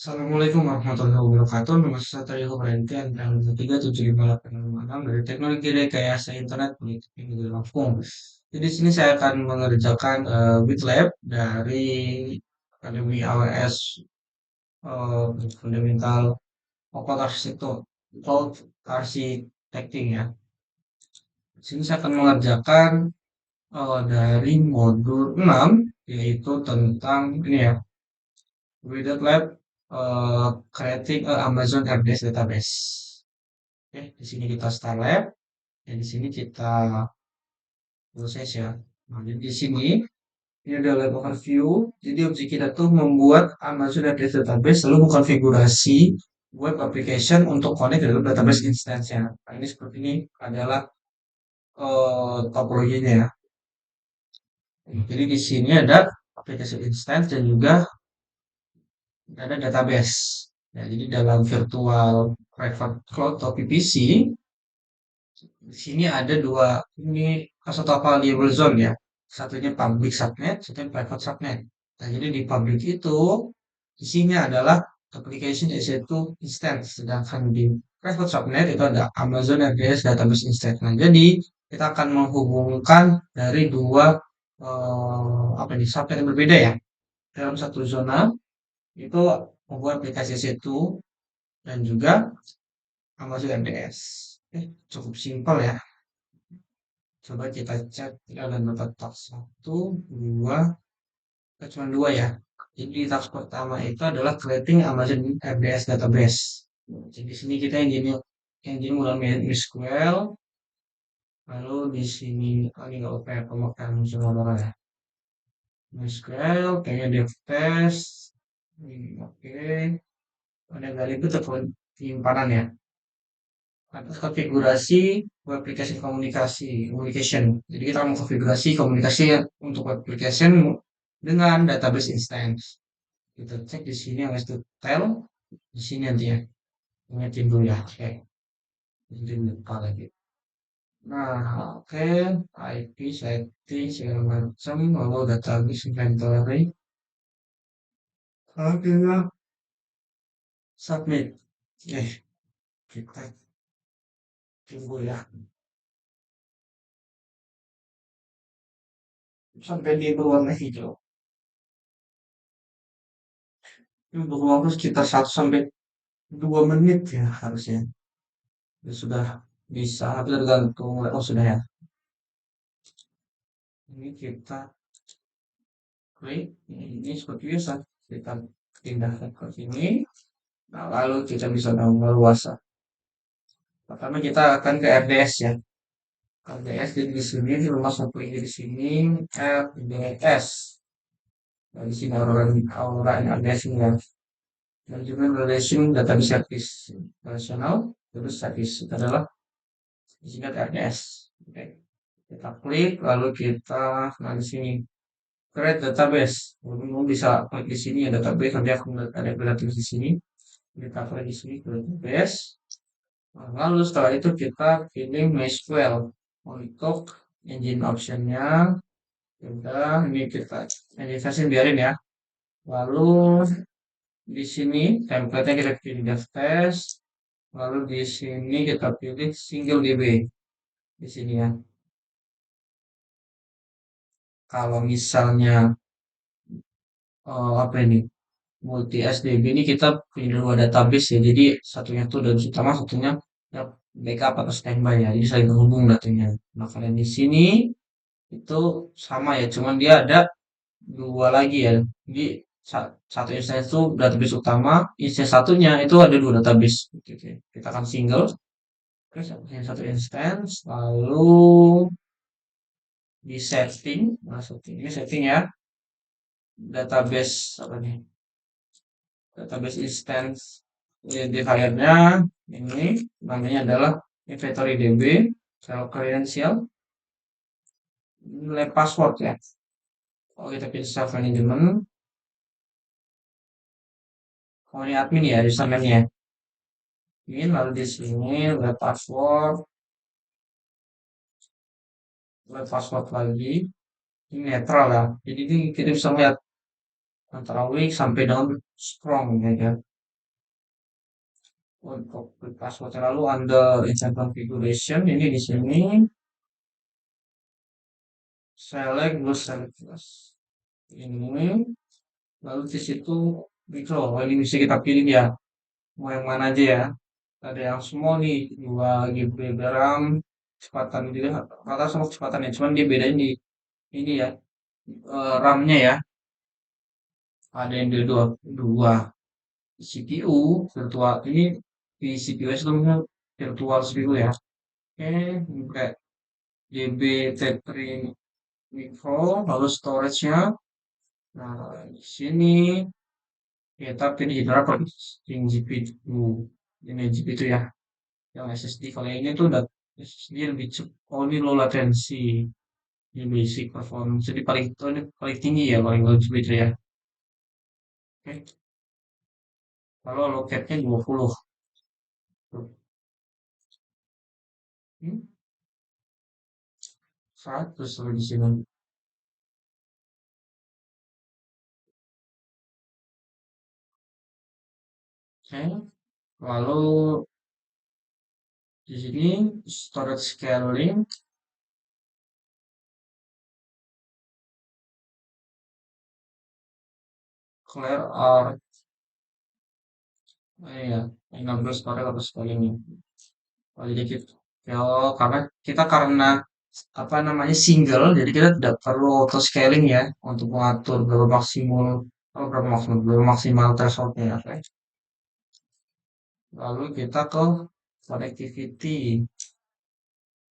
Assalamualaikum warahmatullahi wabarakatuh. Nama saya Satrio Valentian dan 37586 dari Teknologi Rekayasa Internet Negeri Lampung. Jadi di sini saya akan mengerjakan GitLab dari Akademi AWS Fundamental Cloud Architecture Cloud Architecting ya. Di sini saya akan mengerjakan dari modul 6 yaitu tentang ini ya, Widget Lab creating a Amazon RDS database. Oke, di sini kita start lab, dan di sini kita proses ya. Nah, jadi di sini ini ada lab overview. Jadi objek kita tuh membuat Amazon RDS database lalu mengkonfigurasi web application untuk connect ke dalam database instance-nya. Nah, ini seperti ini adalah topologinya ya. Jadi di sini ada aplikasi instance dan juga ada database. Ya, jadi dalam virtual private cloud atau PPC, di sini ada dua ini satu variable zone ya. Satunya public subnet, satunya private subnet. Nah, jadi di public itu isinya adalah application yaitu instance, sedangkan di private subnet itu ada Amazon RDS database instance. Nah, jadi kita akan menghubungkan dari dua apa nih subnet yang berbeda ya. Dalam satu zona itu membuat aplikasi situ dan juga Amazon RDS. Cukup simpel ya. Coba kita cek dalam letak satu, dua, cuma dua ya. Jadi task pertama itu adalah creating Amazon RDS database. Jadi di sini kita engine menggunakan MySQL, lalu di sini ini nggak apa ya pemakaian semua ya. MySQL, kayaknya dev test, oke. Ada kali itu penyimpanan ya. Atas konfigurasi web application communication. Jadi kita mau konfigurasi komunikasi untuk web application dengan database instance. Kita cek di sini yang detail di sini nanti ya. Ingetin dulu ya. Oke. Jadi lupa lagi. Nah, oke. IP setting segala macam. Lalu database inventory. Oke lah. Submit. Oke. Kita tunggu ya. Sampai di berwarna hijau. Ini butuh waktu sekitar 1 sampai 2 menit ya harusnya. Ya sudah bisa, tapi tergantung. Oh sudah ya. Ini kita klik. Ini seperti biasa. Kita pindahkan ke sini. Nah, lalu kita bisa download luasa. Pertama kita akan ke RDS ya. RDS jadi di sini, ini masuk link di sini. RDS. Nah, di sini Aura RDS ini ya. Management Relation Database Service Relational. Terus service itu adalah di sini ada RDS. Oke. Kita klik, lalu kita nah di sini create database. Kamu bisa klik di sini ada database, nanti aku ada database di sini. Kita klik di sini create database. Nah, lalu setelah itu kita pilih MySQL untuk engine optionnya. Udah, ini kita engine versi biarin ya. Lalu di sini template-nya kita pilih dev test. Lalu di sini kita pilih single DB di sini ya. Kalau misalnya apa ini multi SDB ini kita punya dua database ya. Jadi satunya tuh database utama, satunya ya, backup atau standby ya. Jadi saling terhubung datanya. Nah, kalian di sini itu sama ya, cuman dia ada dua lagi ya. Jadi satu instance itu database utama, instance satunya itu ada dua database. Oke. Kita akan single, terus satu instance, lalu di setting, nah setting ini setting ya, database apa nih? Database instance identifier-nya ini namanya adalah inventory DB, self credential, nilai password ya. Oh, kita pilih self management. Oh, ini admin ya, username-nya. Ini lalu di sini web password lagi. Ini netral ya. Jadi ini kita bisa lihat antara weak sampai dengan strong ya kan. untuk password lalu under instant configuration ini di sini select plus select plus ini lalu di situ micro. Oh, ini bisa kita pilih ya mau yang mana aja ya. Ada yang small nih 2 GB RAM kecepatan juga rata sama kecepatannya cuman dia bedain di ini ya RAM-nya ya ada yang dari dua CPU virtual ini di CPU itu namanya virtual CPU ya. Oke, ini kayak GB T3 micro lalu storage-nya. Nah, di sini kita pilih berapa nih? Yang GP2. Ini GP2 ya. Yang SSD kalau ini tuh udah SSD lebih cepat. Oh, ini low latency. Ini basic performance. Jadi paling itu ini paling tinggi ya paling low GP2 ya. Oke. Kalau loketnya 20. Tuh. Hmm, 100 sampai di sini. Oke. Lalu di sini storage scaling clear or ya 16 storage atau scaling ini. Oh, jadi kita, ya, karena apa namanya single, jadi kita tidak perlu auto scaling ya untuk mengatur berapa maksimal thresholdnya ya. Oke. Lalu kita ke connectivity.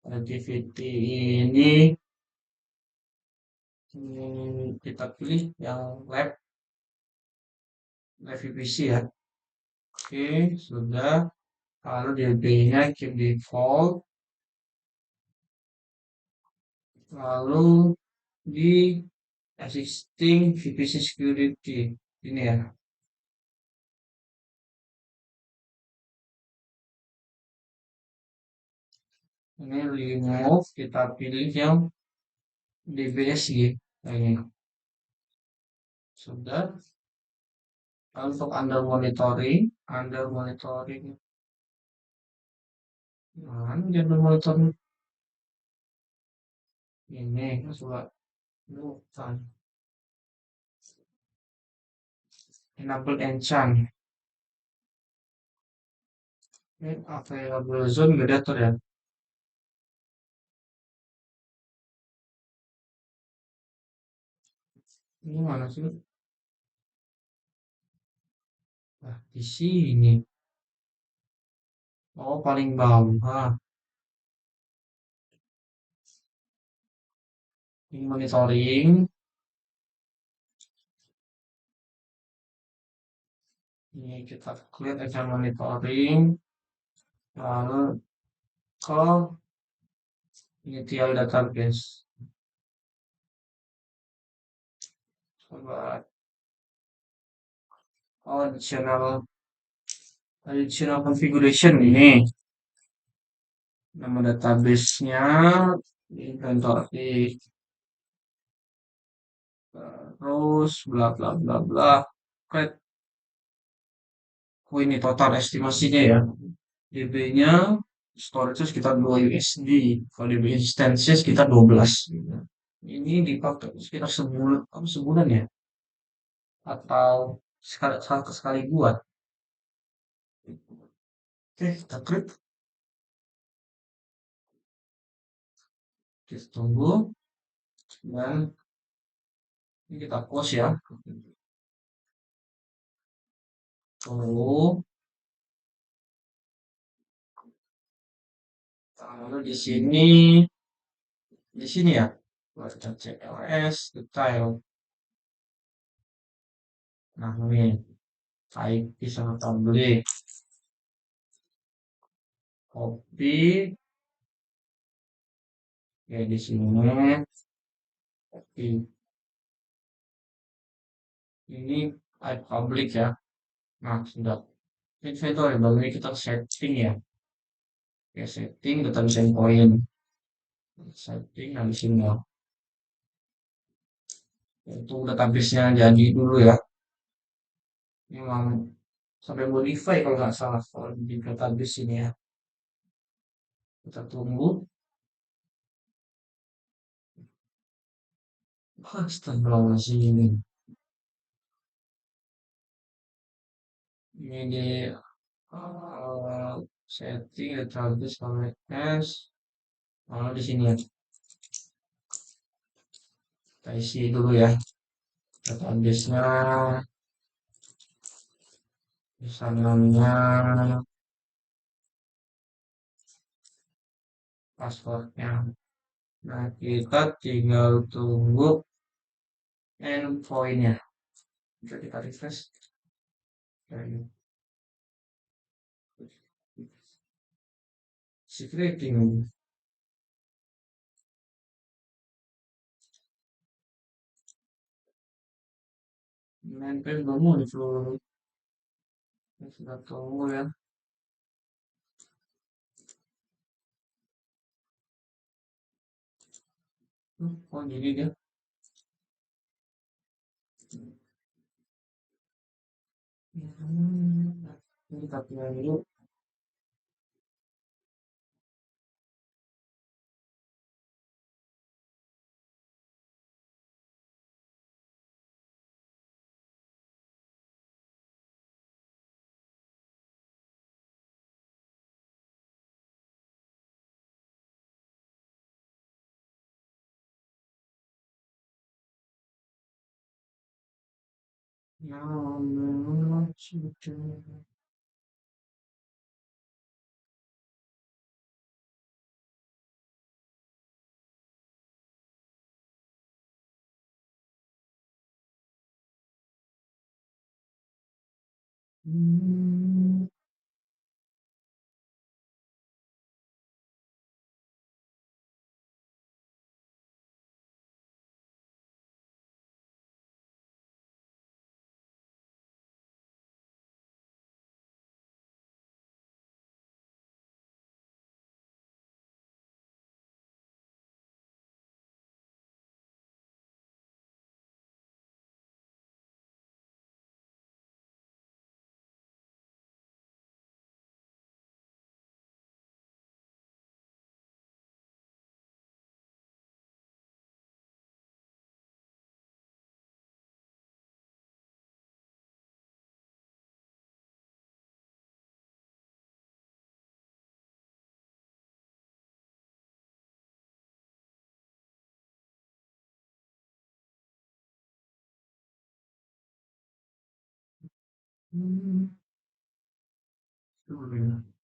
Connectivity ini kita pilih yang lab VPC ya. Oke, sudah. Lalu DB-nya keep default. Lalu di existing VPC security ini ya. Ini remove, kita pilih yang DBSG. Nah, ini sudah. Lalu untuk under monitoring, nah, ini under monitoring ini coba bukan enable enchant. Ini available zone nggak diatur ya? Ini mana sih? Nah, di sini. Oh, paling bawah. Ini monitoring. Ini kita klik aja monitoring. Lalu ke initial database. Coba oh, additional configuration ini. Nama database-nya inventory terus bla bla bla bla. Right. Oh, ini total estimasinya ya. DB-nya storage sekitar 2 USD. Kalau DB instance sekitar 12. Ini dipakai sekitar sebulan, sebulan ya? Atau sekali buat. Oke, kita klik. Kita tunggu. Dan ini kita close ya. Tunggu. Lalu di sini ya. Kita cek LS, detail. Nah, ini IP sama tablet. Copy. Ya, di sini. Copy. Ini IP public ya. Nah, sudah. Inventory, baru ini kita setting ya. Ya, setting, data bisa point. Setting, nah di sini ya. Itu database-nya jadi dulu ya. Memang sampai modify kalau nggak salah kalau di database ini ya. Kita tunggu. Astagfirullahaladzim ini. Ini di setting database connectors. Oh, di sini ya. Kita isi dulu ya database-nya, username-nya, password-nya. Nah, kita tinggal tunggu endpoint-nya. Bisa kita refresh. Secreting. Nempel belum di seluruh. Kita tunggu ya. Oh, gini dia. Ini kita pilih dulu. Now,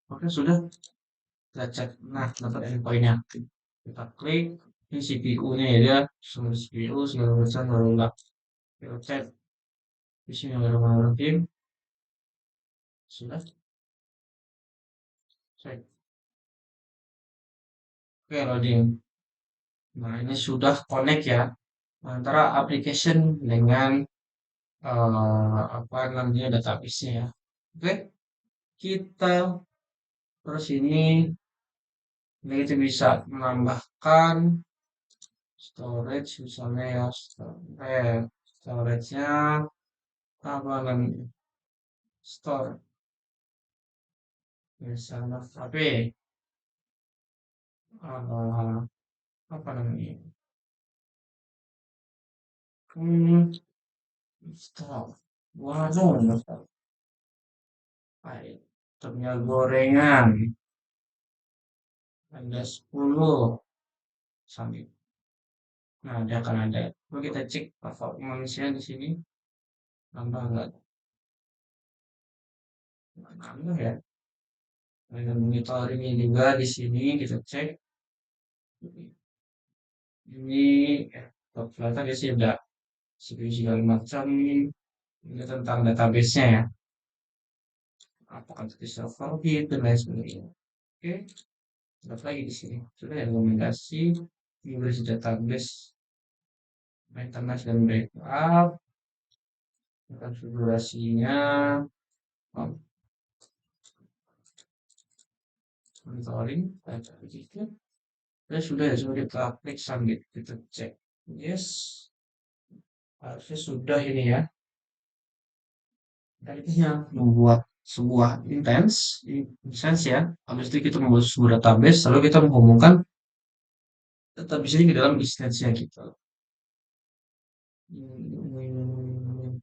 Oke, sudah. Kita cek. Nah, dapat endpoint-nya. Kita klik. Ini CPU-nya ya, dia semua CPU, segala macam, baru nggak. Kita cek. Di sini ada tim. Sudah. Cek. Oke, loading. Nah, ini sudah connect ya. Antara application dengan apa namanya database-nya ya. Oke, kita terus ini kita bisa menambahkan storage misalnya ya, storage-nya apa namanya? Store misalnya HP, eh, apa namanya? Hmm, store. Waduh, terminal gorengan ada 10 sampai. Nah, dia akan ada. Lalu kita cek performance-nya di sini nambah nggak? Nambah ya. Ada monitoring juga di sini kita cek. Ini kelihatan ya sih udah segala macam. Ini tentang database-nya ya. Apakah itu server hit dan lain sebagainya. Oke, lihat lagi di sini. Sudah ya rekomendasi migrasi database, maintenance dan backup, konfigurasinya, monitoring, kita begitu. Ya sudah ya, sudah kita klik submit, kita cek. Yes, harusnya sudah ini ya. Tekniknya membuat sebuah instance ya. Habis itu kita membuat sebuah database, lalu kita menghubungkan database ini ke dalam instance-nya kita. Hmm,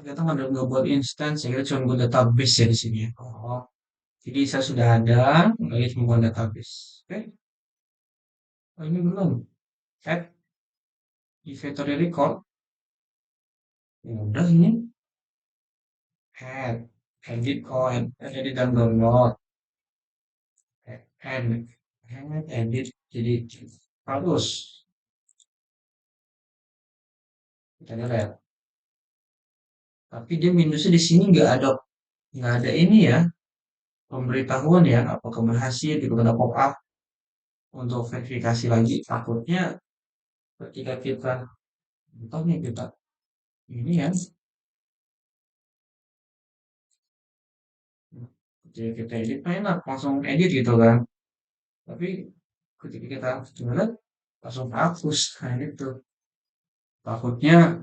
kita nggak buat instance ya, kita cuma buat database ya di sini ya. Oh, jadi saya sudah ada, lalu cuma buat database. Oke, oh, ini belum. Add inventory record. Ya udah ini add, edit, oh, edit dan download. Add, edit, jadi harus kita lihat. Tapi dia minusnya di sini nggak ada ini ya, pemberitahuan ya, apakah berhasil, gitu ada pop up untuk verifikasi lagi. Takutnya ketika kita, entah nih kita ini ya, ketika kita edit enak langsung edit gitu kan. Tapi ketika kita gimana langsung hapus, nah ini tuh takutnya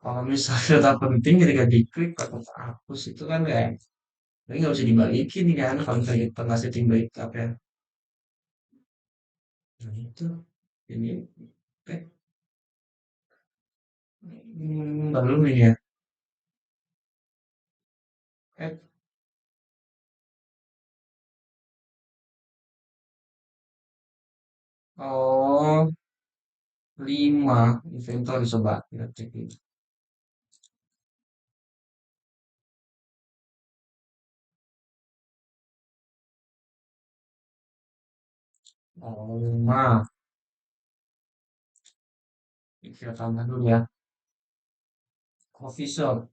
kalau misalnya data penting ketika diklik atau hapus itu kan ya, tapi nggak bisa dibalikin kan kalau misalnya kita nggak setting backup ya. Nah itu ini, eh, belum nih ya. Eh, oh, 5 inventory coba kita cek ini. Oh, 5. Kita tambah dulu ya. Coffee shop,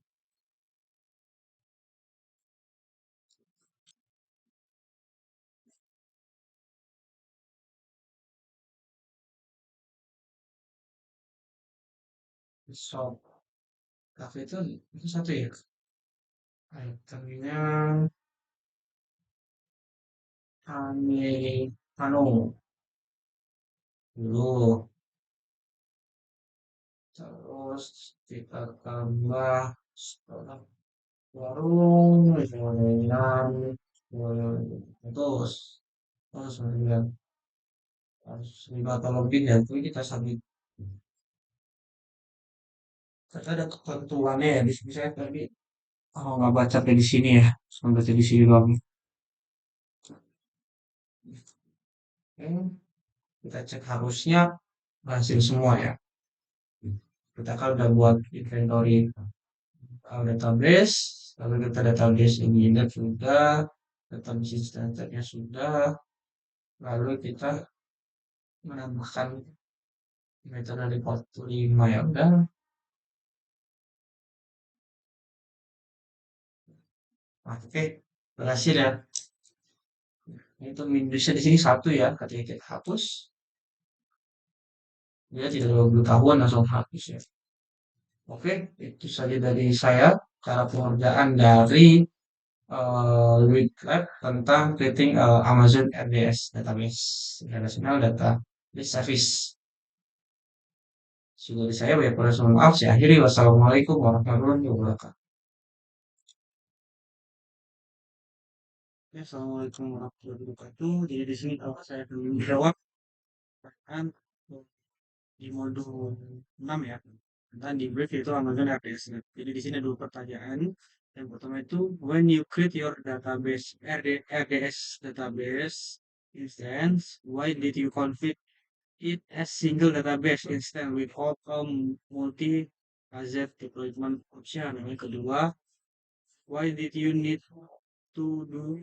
shop, cafe itu satu ya. Itemnya anu dulu, terus kita tambah setelah warung, mainan, terus terus kemudian harus 5 atau lebih ya. Itu kita submit. Kita ada ketentuannya ya di sini saya tadi. Oh, nggak baca di sini ya. Cuma baca di sini doang. Oke, kita cek harusnya berhasil semua ya. Kita kan udah buat inventory database, lalu kita database ini sudah, database instancernya sudah, lalu kita menambahkan metode report to 5 ya udah. Oke, berhasil ya. Itu minusnya di sini satu ya, ketika kita hapus, dia tidak perlu pengetahuan langsung hapus ya. Oke, itu saja dari saya cara pengerjaan dari Louis Lab tentang creating Amazon RDS database, Relational Database Service. Sudah dari saya banyak kurang maaf. Saya akhiri. Wassalamualaikum warahmatullahi wabarakatuh. Ya, Assalamualaikum warahmatullahi wabarakatuh. Jadi di sini kalau saya akan menjawab pertanyaan di modul 6 ya. Tentang di brief itu Amazon RDS. Jadi di sini ada dua pertanyaan. Yang pertama itu, when you create your database RDS database instance, why did you config it as single database instance without a multi AZ deployment option? Yang kedua, why did you need to do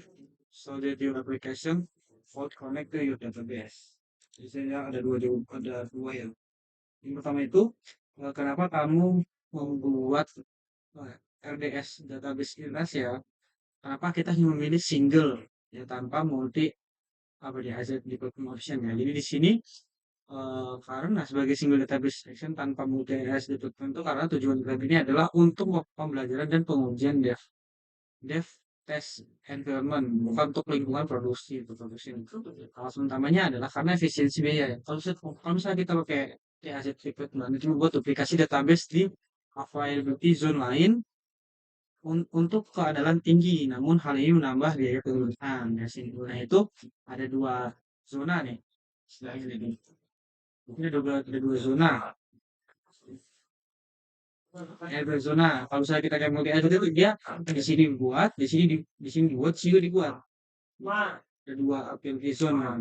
so that your application would connect to your database? Jadi saya ada dua ya. Yang pertama itu, kenapa kamu membuat RDS database instance ya? Kenapa kita hanya memilih single ya tanpa multi apa di AZ deployment option ya? Jadi di sini karena sebagai single database section tanpa multi AZ deployment itu karena tujuan web ini adalah untuk pembelajaran dan pengujian dev tes environment, bukan untuk lingkungan produksi, untuk produksi. Alasan utamanya adalah karena efisiensi biaya ya. Kalau misalnya kita pakai THZ Treatment itu membuat duplikasi database di availability zone lain untuk keandalan tinggi, namun hal ini menambah biaya penggunaan. Ya, simpulnya itu ada dua zona nih. Istilahnya ini. Ini ada dua zona. Ada zona. Kalau misalnya kita kayak multi itu dia di sini dibuat, di sini dibuat, di sini dibuat. Ada dua application zona.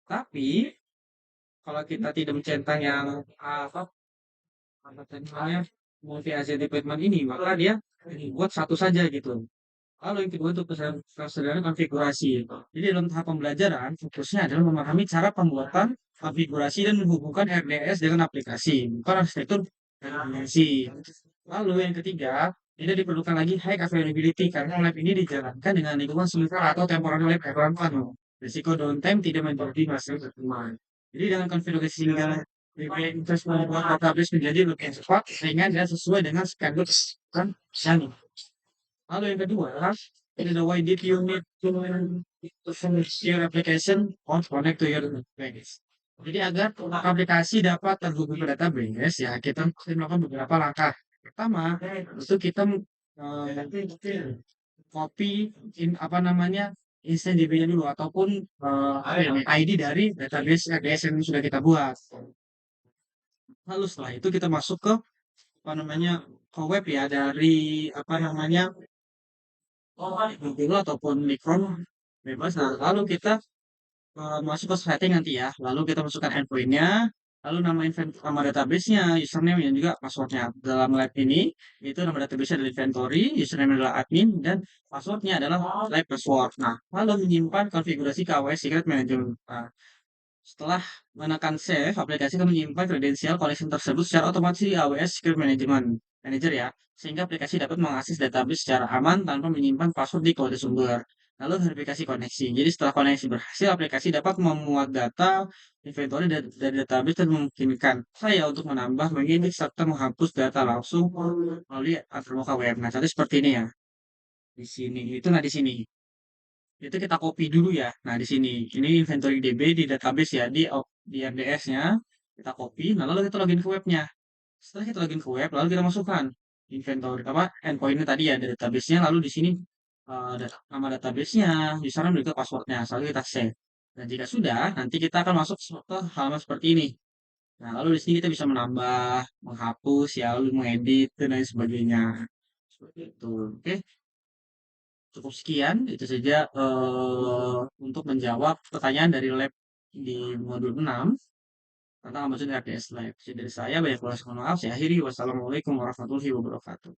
Tapi kalau kita tidak mencentang yang apa tadi namanya multi agent development ini, maka dia dibuat satu saja gitu. Lalu yang kedua untuk kesadaran konfigurasi. Jadi dalam tahap pembelajaran, fokusnya adalah memahami cara pembuatan konfigurasi dan menghubungkan RDS dengan aplikasi, bukan arsitektur dan dimensi. Lalu yang ketiga, tidak diperlukan lagi high availability karena lab ini dijalankan dengan lingkungan sementara atau temporal lab environment. Risiko downtime tidak menjadi masalah utama. Jadi dengan konfigurasi single BPM terus membuat database menjadi lebih cepat, ringan, dan sesuai dengan standar kan yang lalu yang kedua, it is why did you need to finish your application or connect to your database. Jadi agar aplikasi dapat terhubung ke database, ya kita mesti melakukan beberapa langkah. Pertama, itu kita copy apa namanya instant DB-nya dulu ataupun apa ya, ID dari database RDS yang sudah kita buat. Lalu setelah itu kita masuk ke apa namanya ke web ya dari apa namanya Google ataupun Micron bebas. Nah, lalu kita masuk ke setting nanti ya. Lalu kita masukkan endpoint-nya, lalu nama database-nya, username dan juga password-nya. Dalam lab ini, itu nama database-nya adalah inventory, username adalah admin, dan password-nya adalah lab password. Nah, lalu menyimpan konfigurasi KWS Secret Management. Nah, setelah menekan save, aplikasi akan menyimpan kredensial connection tersebut secara otomatis di AWS Secret Management Manager ya, sehingga aplikasi dapat mengakses database secara aman tanpa menyimpan password di kode sumber. Lalu verifikasi koneksi. Jadi setelah koneksi berhasil, aplikasi dapat memuat data inventory dari database dan memungkinkan saya untuk menambah, mengedit, serta menghapus data langsung melalui antarmuka web. Nah, jadi seperti ini ya. Di sini, itu nah di sini. Itu kita copy dulu ya. Nah, di sini ini inventory DB di database ya di RDS-nya kita copy. Nah, lalu kita login ke webnya. Setelah kita login ke web, lalu kita masukkan inventory apa endpoint-nya tadi ya dari database-nya. Lalu di sini nama database-nya, username juga password-nya. Lalu kita save. Dan jika sudah, nanti kita akan masuk ke halaman seperti ini. Nah, lalu di sini kita bisa menambah, menghapus, ya, lalu mengedit dan lain sebagainya. Seperti itu. Oke. Cukup sekian, itu saja untuk menjawab pertanyaan dari lab di modul 6 tentang Amazon RDS Lab. Jadi dari saya, banyak kurang mohon maaf. Saya akhiri. Wassalamualaikum warahmatullahi wabarakatuh.